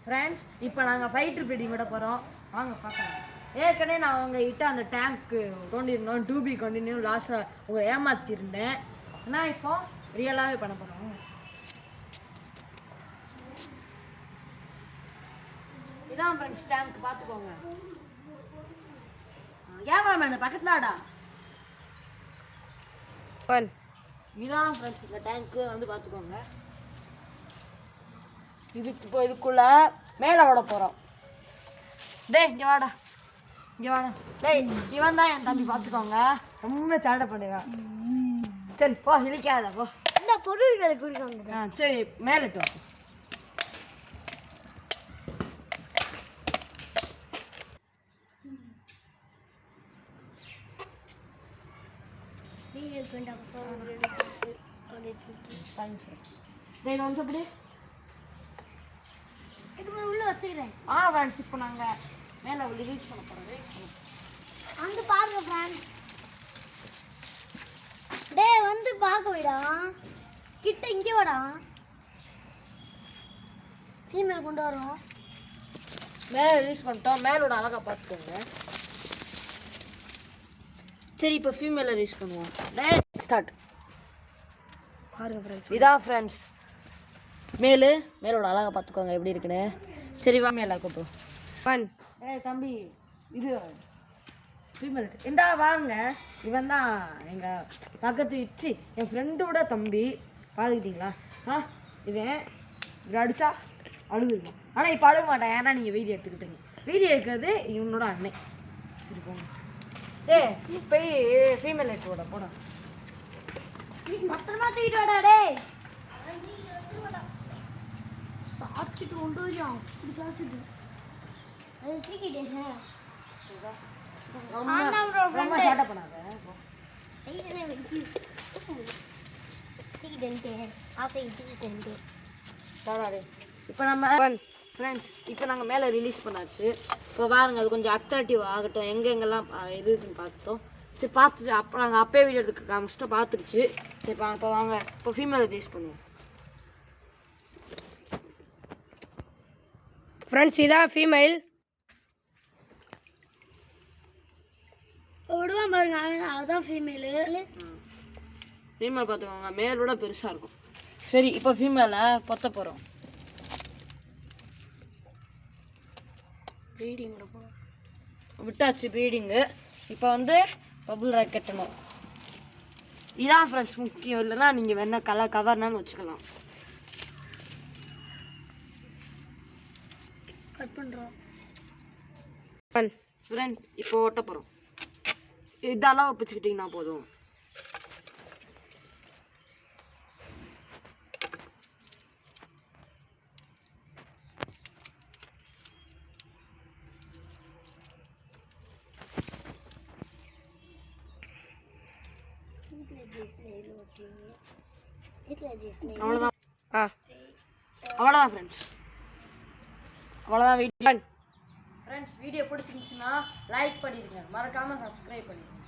Friends இப்போ நாங்கள் fighter breeding விட போகிறோம். வாங்க பார்க்கலாம். ஏற்கனவே நான் உங்ககிட்ட அந்த டேங்க்கு தோண்டியிருந்தோம், டூபி கண்டினியூ லாஸ்ட்டாக உங்களை ஏமாற்றிருந்தேன். ஆனால் இப்போ ரியலாகவே பண்ண போகிறோம். இதான் ஃப்ரெண்ட்ஸ் டேங்க் பார்த்துக்கோங்க. கேமராமேன் பக்கத்தில் ஆடா. இதான் ஃப்ரெண்ட்ஸ் இந்த டேங்க்கு வந்து பார்த்துக்கோங்க. இதுக்குள்ள மேலே விட போகிறோம். டேய் இங்கே வாடா, இங்கே வாடா. டேய் இவன் தான் என் தம்பி, பார்த்துக்கோங்க. ரொம்ப சேட்டை பண்ணுவேன். சரி போ, இழிக்காத போ. இந்த பொருள்களை குடிக்கோங்க. சரி மேலிட்டு வா. உள்ள வச்சுக்கிறேன். ஃப்ரெண்ட்ஸ் இப்போ நாங்கள் மேலே ரிலீஸ் பண்ண போகிறோம். வந்து பாருங்க ஃப்ரெண்ட்ஸ். டேய் வந்து பார்க்க விடா, கிட்ட இங்கே வாடா. ஃபீமேல் கொண்டு வரோம். மேலே ரிலீஸ் பண்ணிட்டோம். மேலோட அழகா பார்த்துக்கோங்க. சரி இப்போ ஃபீமேலை ரிலீஸ் பண்ணுவோம். Day start. பாருங்க ஃப்ரெண்ட்ஸ், இதான் ஃப்ரெண்ட்ஸ் மேலோட அழகா பார்த்துக்கோங்க எப்படி இருக்குன்னு. சரி வா மேலே கூப்பிடும். தம்பி இது ஃபீமேல் இந்தா வாங்க. இவன் தான் எங்கள் பக்கத்து வச்சு என் ஃப்ரெண்டோட தம்பி. பார்த்துக்கிட்டீங்களா? இவன் இப்படி அடித்தா அழுதுருவான். ஆனால் இப்போ அழுக மாட்டேன், ஏன்னா நீங்கள் வீடியோ எடுத்துக்கிட்டீங்க. வீடியோ எடுக்கிறது இவனோட அண்ணன். இருப்போங்க. போய் ஃபீமேல் எடுத்து விட போட மொத்தமாக தூக்கிட்டு வாடா. டே சாப்பிட்டு கொண்டு வரோம். இப்படி சாப்பிட்டு அது தூக்கிட்டேன். ரொம்ப சாட்டை பண்ணாத. இப்போ நம்ம ஃப்ரெண்ட்ஸ் இப்போ நாங்கள் மேலே ரிலீஸ் பண்ணாச்சு. இப்போ பாருங்க, அது கொஞ்சம் அட்ராக்டிவ் ஆகட்டும். எங்கெங்கெல்லாம் இது இருக்குன்னு பார்த்துட்டோம். சரி பார்த்துட்டு அப்போ நாங்கள் அப்பே வீடியோ எடுத்து காமிச்சிட்டோம், பார்த்துருச்சு. சரி இப்போ வாங்க இப்போ ஃபீமேல் ரிலீஸ் பண்ணுவோம். ஃப்ரெண்ட்ஸ் இதான் ஃபீமேல். விடுவான் பாருங்க, அதுதான் ஃபீமேலு. ஃபீமேல் பார்த்துக்கோங்க, மேலோட பெருசாக இருக்கும். சரி இப்போ ஃபீமேலை பொத்த போகிறோம். ப்ரீடிங்கில் போகிறோம். விட்டாச்சு ப்ரீடிங்கு. இப்போ வந்து பபுள் ராக் கட்டணும். இதான் ஃப்ரெண்ட்ஸ் முக்கியம். இல்லைன்னா நீங்கள் வேணால் கவர்னாலும் வச்சுக்கலாம். கட் பண்ணுறோம் ஃப்ரெண்ட். இப்போ ஓட்ட போகிறோம். இதெல்லாம் ஒப்பிச்சுக்கிட்டிங்கன்னா போதும். அவ்வளோதான். அவ்வளோதான் ஃப்ரெண்ட்ஸ், அவ்வளோதான். ஃப்ரெண்ட்ஸ் வீடியோ பிடிச்சிருந்துச்சுன்னா லைக் பண்ணிடுங்க, மறக்காமல் சப்ஸ்கிரைப் பண்ணிடுங்க.